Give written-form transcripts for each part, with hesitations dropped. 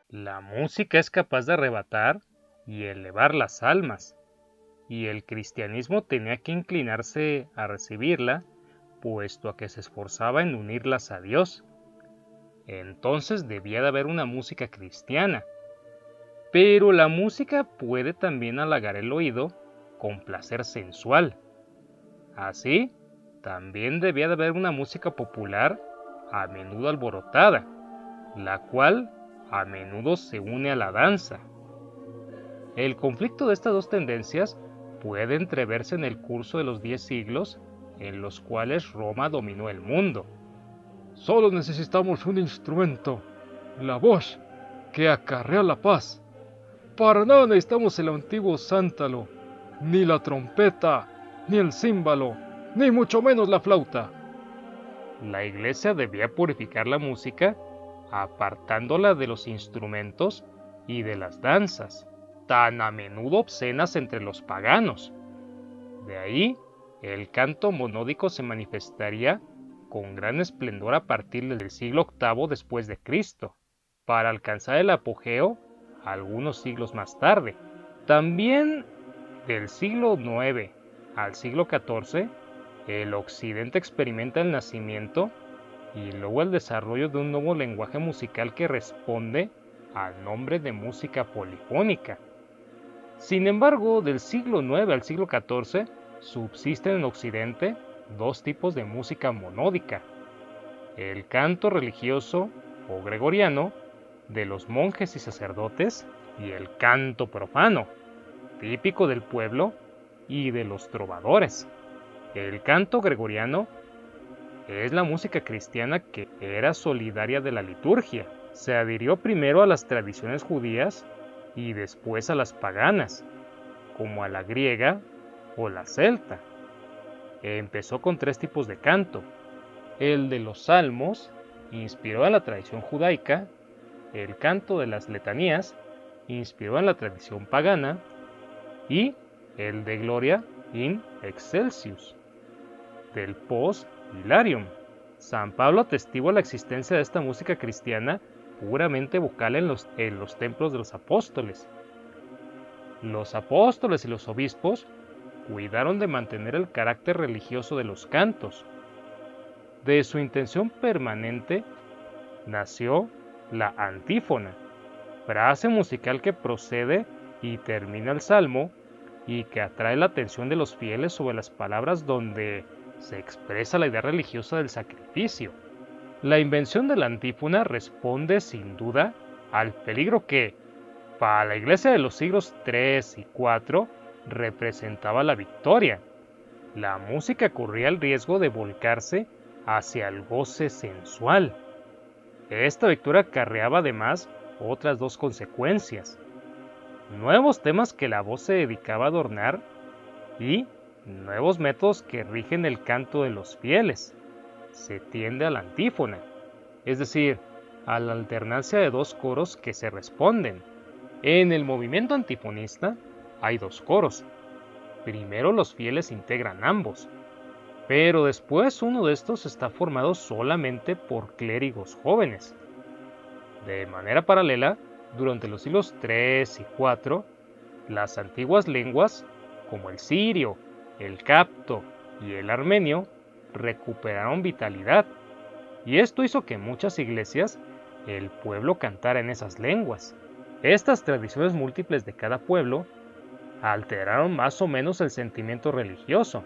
La música es capaz de arrebatar y elevar las almas, y el cristianismo tenía que inclinarse a recibirla, puesto a que se esforzaba en unirlas a Dios. Entonces debía de haber una música cristiana, pero la música puede también halagar el oído con placer sensual. Así, también debía de haber una música popular, a menudo alborotada, la cual a menudo se une a la danza. El conflicto de estas dos tendencias puede entreverse en el curso de los 10 siglos en los cuales Roma dominó el mundo. Solo necesitamos un instrumento, la voz, que acarrea la paz. Para nada necesitamos el antiguo sántalo, ni la trompeta, ni el címbalo, ni mucho menos la flauta. La iglesia debía purificar la música, apartándola de los instrumentos y de las danzas, tan a menudo obscenas entre los paganos. De ahí, el canto monódico se manifestaría con gran esplendor a partir del siglo VIII después de Cristo, para alcanzar el apogeo algunos siglos más tarde. También del siglo IX al siglo XIV, el occidente experimenta el nacimiento y luego el desarrollo de un nuevo lenguaje musical que responde al nombre de música polifónica. Sin embargo, del siglo IX al siglo XIV subsisten en Occidente dos tipos de música monódica: el canto religioso o gregoriano de los monjes y sacerdotes y el canto profano, típico del pueblo y de los trovadores. El canto gregoriano es la música cristiana que era solidaria de la liturgia. Se adhirió primero a las tradiciones judías y después a las paganas, como a la griega o la celta. Empezó con tres tipos de canto: el de los salmos, inspiró en la tradición judaica; el canto de las letanías, inspiró en la tradición pagana; y el de Gloria in excelsis, del post Hilarion. San Pablo atestigua la existencia de esta música cristiana puramente vocal en los templos de los apóstoles. Los apóstoles y los obispos cuidaron de mantener el carácter religioso de los cantos. De su intención permanente nació la antífona, frase musical que procede y termina el salmo y que atrae la atención de los fieles sobre las palabras donde se expresa la idea religiosa del sacrificio. La invención de la antífona responde sin duda al peligro que, para la iglesia de los siglos III y IV, representaba la victoria. La música corría el riesgo de volcarse hacia el goce sensual. Esta victoria acarreaba además otras dos consecuencias: nuevos temas que la voz se dedicaba a adornar y nuevos métodos que rigen el canto de los fieles. Se tiende a la antífona, es decir, a la alternancia de dos coros que se responden. En el movimiento antifonista hay dos coros. Primero los fieles integran ambos, pero después uno de estos está formado solamente por clérigos jóvenes. De manera paralela, durante los siglos III y IV, las antiguas lenguas, como el sirio, el copto y el armenio, recuperaron vitalidad, y esto hizo que en muchas iglesias el pueblo cantara en esas lenguas. Estas tradiciones múltiples de cada pueblo alteraron más o menos el sentimiento religioso,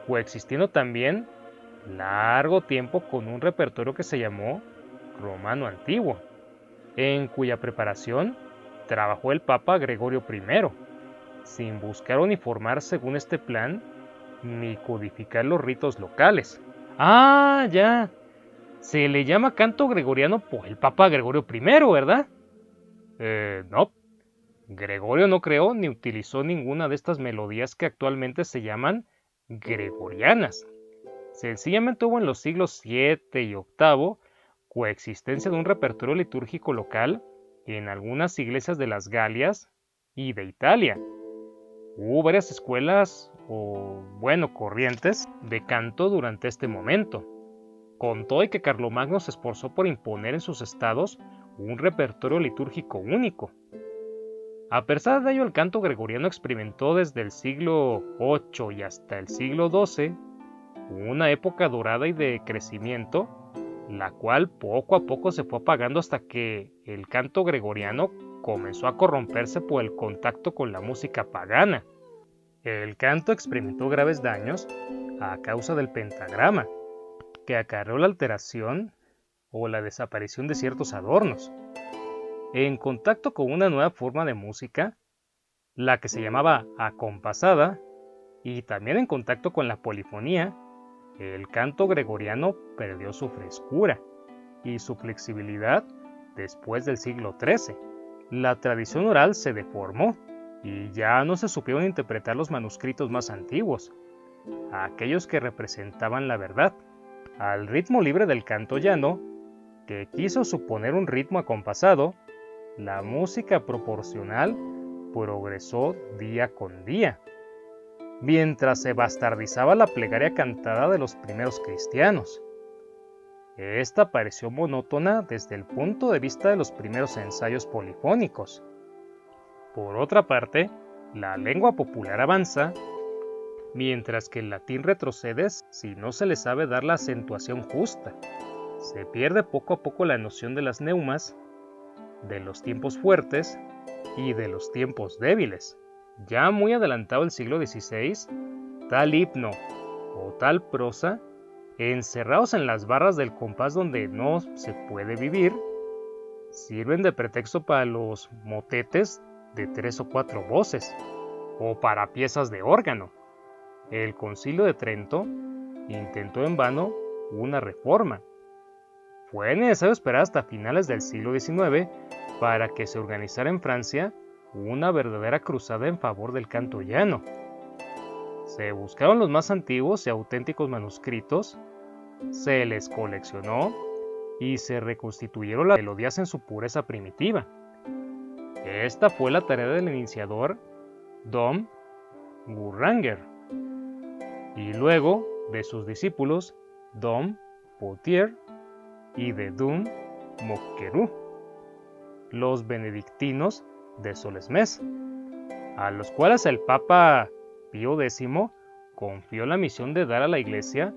coexistiendo también largo tiempo con un repertorio que se llamó romano antiguo, en cuya preparación trabajó el Papa Gregorio I, sin buscar uniformar según este plan ni codificar los ritos locales. ¡Ah, ya! Se le llama canto gregoriano por el Papa Gregorio I, ¿verdad? No. Gregorio no creó ni utilizó ninguna de estas melodías que actualmente se llaman gregorianas. Sencillamente hubo en los siglos VII y VIII coexistencia de un repertorio litúrgico local en algunas iglesias de las Galias y de Italia. Hubo varias escuelas corrientes de canto durante este momento. Con todo y que Carlomagno se esforzó por imponer en sus estados un repertorio litúrgico único. A pesar de ello, el canto gregoriano experimentó desde el siglo VIII y hasta el siglo XII una época dorada y de crecimiento, la cual poco a poco se fue apagando hasta que el canto gregoriano comenzó a corromperse por el contacto con la música pagana. El canto experimentó graves daños a causa del pentagrama, que acarreó la alteración o la desaparición de ciertos adornos. En contacto con una nueva forma de música, la que se llamaba acompasada, y también en contacto con la polifonía, el canto gregoriano perdió su frescura y su flexibilidad después del siglo XIII. La tradición oral se deformó y ya no se supieron interpretar los manuscritos más antiguos, aquellos que representaban la verdad, al ritmo libre del canto llano, que quiso suponer un ritmo acompasado. La música proporcional progresó día con día, mientras se bastardizaba la plegaria cantada de los primeros cristianos. Esta pareció monótona desde el punto de vista de los primeros ensayos polifónicos. Por otra parte, la lengua popular avanza, mientras que el latín retrocede si no se le sabe dar la acentuación justa. Se pierde poco a poco la noción de las neumas, de los tiempos fuertes y de los tiempos débiles. Ya muy adelantado el siglo XVI, tal himno o tal prosa, encerrados en las barras del compás donde no se puede vivir, sirven de pretexto para los motetes de 3 o 4 voces, o para piezas de órgano. El Concilio de Trento intentó en vano una reforma. Fue necesario esperar hasta finales del siglo XIX para que se organizara en Francia una verdadera cruzada en favor del canto llano. Se buscaron los más antiguos y auténticos manuscritos, se les coleccionó y se reconstituyeron las melodías en su pureza primitiva. Esta fue la tarea del iniciador Dom Gurranger y luego de sus discípulos Dom Potier y de Dum Mocquerou, los benedictinos de Solesmes, a los cuales el Papa Pío X confió la misión de dar a la Iglesia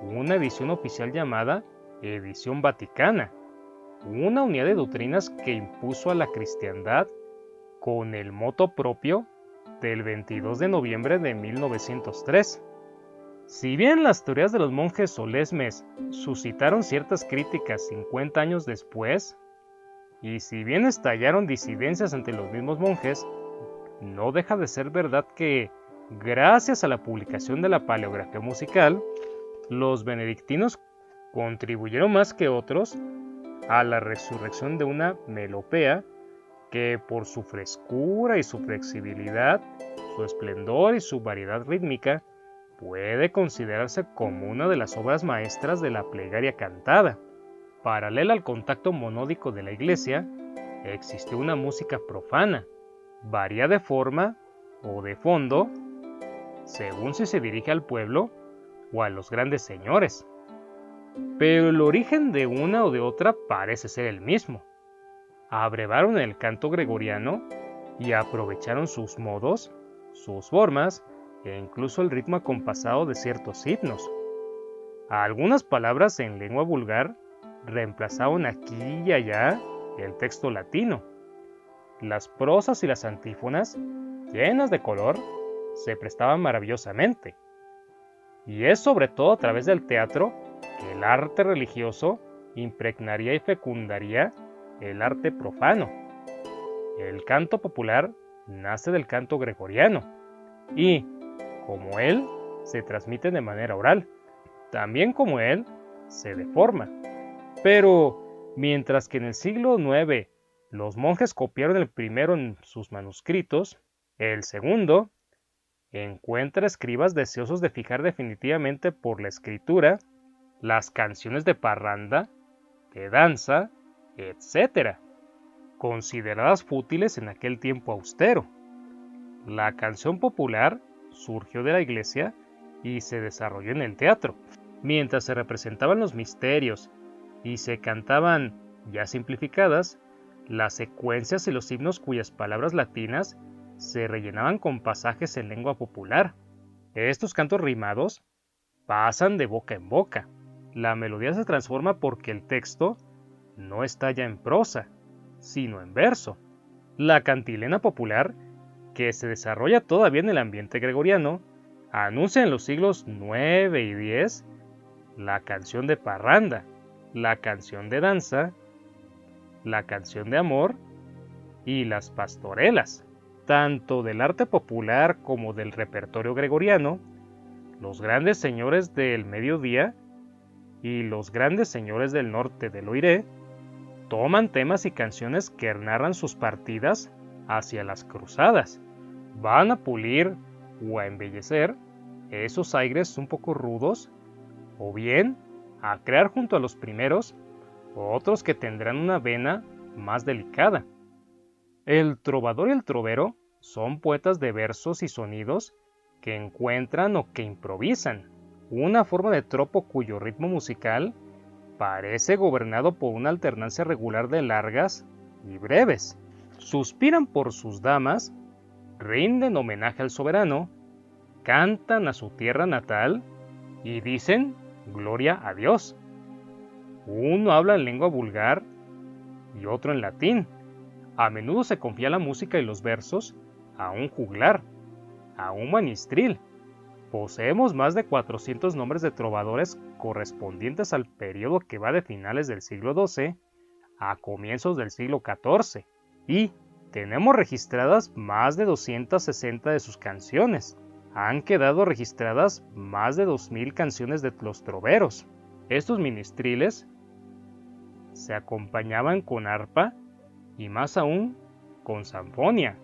una edición oficial llamada Edición Vaticana, una unidad de doctrinas que impuso a la cristiandad con el moto propio del 22 de noviembre de 1903. Si bien las teorías de los monjes Solesmes suscitaron ciertas críticas 50 años después, y si bien estallaron disidencias entre los mismos monjes, no deja de ser verdad que, gracias a la publicación de la paleografía musical, los benedictinos contribuyeron más que otros a la resurrección de una melopea que por su frescura y su flexibilidad, su esplendor y su variedad rítmica, puede considerarse como una de las obras maestras de la plegaria cantada. Paralela al contacto monódico de la Iglesia, existió una música profana, varía de forma o de fondo, según si se dirige al pueblo o a los grandes señores. Pero el origen de una o de otra parece ser el mismo. Abrevaron el canto gregoriano y aprovecharon sus modos, sus formas e incluso el ritmo acompasado de ciertos himnos. Algunas palabras en lengua vulgar reemplazaron aquí y allá el texto latino. Las prosas y las antífonas, llenas de color, se prestaban maravillosamente. Y es sobre todo a través del teatro que el arte religioso impregnaría y fecundaría el arte profano. El canto popular nace del canto gregoriano y, como él, se transmite de manera oral. También como él, se deforma. Pero, mientras que en el siglo IX los monjes copiaron el primero en sus manuscritos, el segundo encuentra escribas deseosos de fijar definitivamente por la escritura las canciones de parranda, de danza, etc., consideradas fútiles en aquel tiempo austero. La canción popular surgió de la iglesia y se desarrolló en el teatro. Mientras se representaban los misterios y se cantaban, ya simplificadas, las secuencias y los himnos cuyas palabras latinas se rellenaban con pasajes en lengua popular. Estos cantos rimados pasan de boca en boca. La melodía se transforma porque el texto no está ya en prosa, sino en verso. La cantilena popular, que se desarrolla todavía en el ambiente gregoriano, anuncia en los siglos IX y X la canción de parranda, la canción de danza, la canción de amor y las pastorelas. Tanto del arte popular como del repertorio gregoriano, los grandes señores del mediodía y los grandes señores del norte del Loiré toman temas y canciones que narran sus partidas hacia las cruzadas. Van a pulir o a embellecer esos aires un poco rudos, o bien a crear junto a los primeros otros que tendrán una vena más delicada. El trovador y el trovero son poetas de versos y sonidos que encuentran o que improvisan, una forma de tropo cuyo ritmo musical parece gobernado por una alternancia regular de largas y breves. Suspiran por sus damas, rinden homenaje al soberano, cantan a su tierra natal y dicen gloria a Dios. Uno habla en lengua vulgar y otro en latín. A menudo se confía la música y los versos a un juglar, a un manistril. Poseemos más de 400 nombres de trovadores correspondientes al periodo que va de finales del siglo XII a comienzos del siglo XIV, y tenemos registradas más de 260 de sus canciones. Han quedado registradas más de 2000 canciones de los troveros. Estos ministriles se acompañaban con arpa y más aún con sanfonia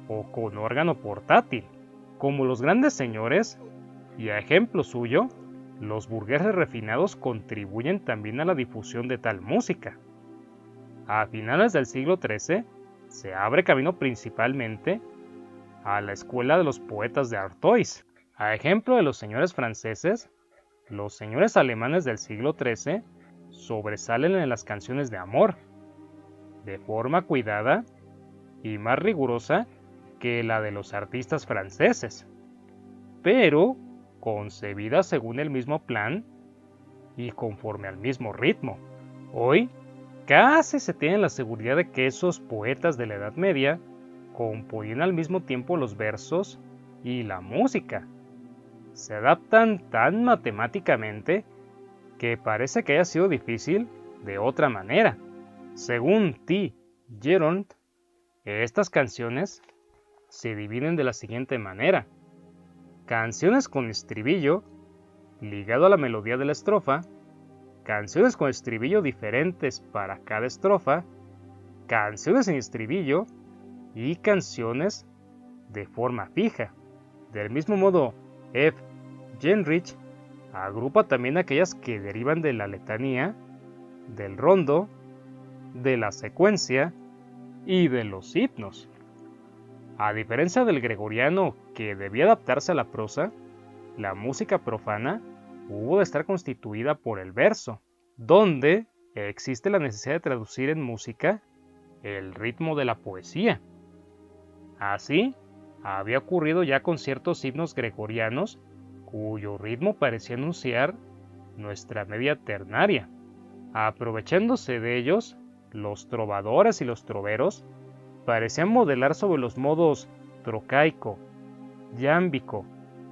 o con órgano portátil. Como los grandes señores, y a ejemplo suyo, los burgueses refinados contribuyen también a la difusión de tal música. A finales del siglo XIII se abre camino principalmente a la escuela de los poetas de Artois. A ejemplo de los señores franceses, los señores alemanes del siglo XIII sobresalen en las canciones de amor, de forma cuidada y más rigurosa que la de los artistas franceses, pero concebida según el mismo plan y conforme al mismo ritmo. Hoy, casi se tiene la seguridad de que esos poetas de la Edad Media componían al mismo tiempo los versos y la música. Se adaptan tan matemáticamente que parece que haya sido difícil de otra manera. Según T. Gerond, estas canciones se dividen de la siguiente manera: canciones con estribillo ligado a la melodía de la estrofa, canciones con estribillo diferentes para cada estrofa, canciones sin estribillo y canciones de forma fija. Del mismo modo, F. Genrich agrupa también aquellas que derivan de la letanía, del rondo, de la secuencia y de los himnos. A diferencia del gregoriano, que debía adaptarse a la prosa, la música profana hubo de estar constituida por el verso, donde existe la necesidad de traducir en música el ritmo de la poesía. Así, había ocurrido ya con ciertos himnos gregorianos cuyo ritmo parecía anunciar nuestra media ternaria. Aprovechándose de ellos, los trovadores y los troveros parecían modelar sobre los modos trocaico, yámbico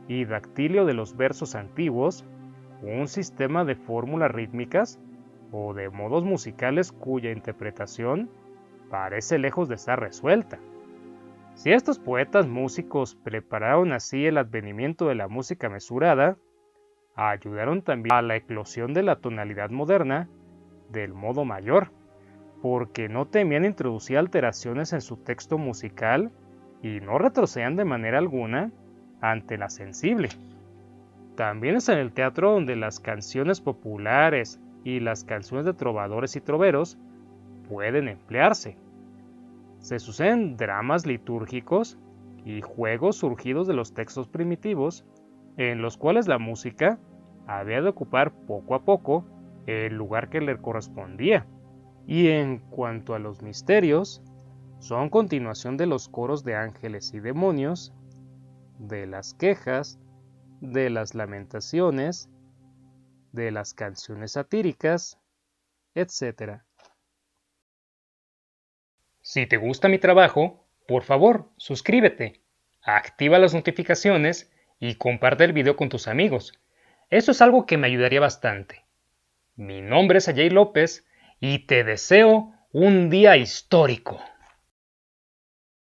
y dactilio de los versos antiguos un sistema de fórmulas rítmicas o de modos musicales cuya interpretación parece lejos de estar resuelta. Si estos poetas músicos prepararon así el advenimiento de la música mesurada, ayudaron también a la eclosión de la tonalidad moderna del modo mayor, porque no temían introducir alteraciones en su texto musical y no retrocedían de manera alguna ante la sensible. También es en el teatro donde las canciones populares y las canciones de trovadores y troveros pueden emplearse. Se suceden dramas litúrgicos y juegos surgidos de los textos primitivos, en los cuales la música había de ocupar poco a poco el lugar que le correspondía. Y en cuanto a los misterios, son continuación de los coros de ángeles y demonios, de las quejas, de las lamentaciones, de las canciones satíricas, etc. Si te gusta mi trabajo, por favor, suscríbete, activa las notificaciones y comparte el video con tus amigos. Eso es algo que me ayudaría bastante. Mi nombre es Ajay López y te deseo un día histórico.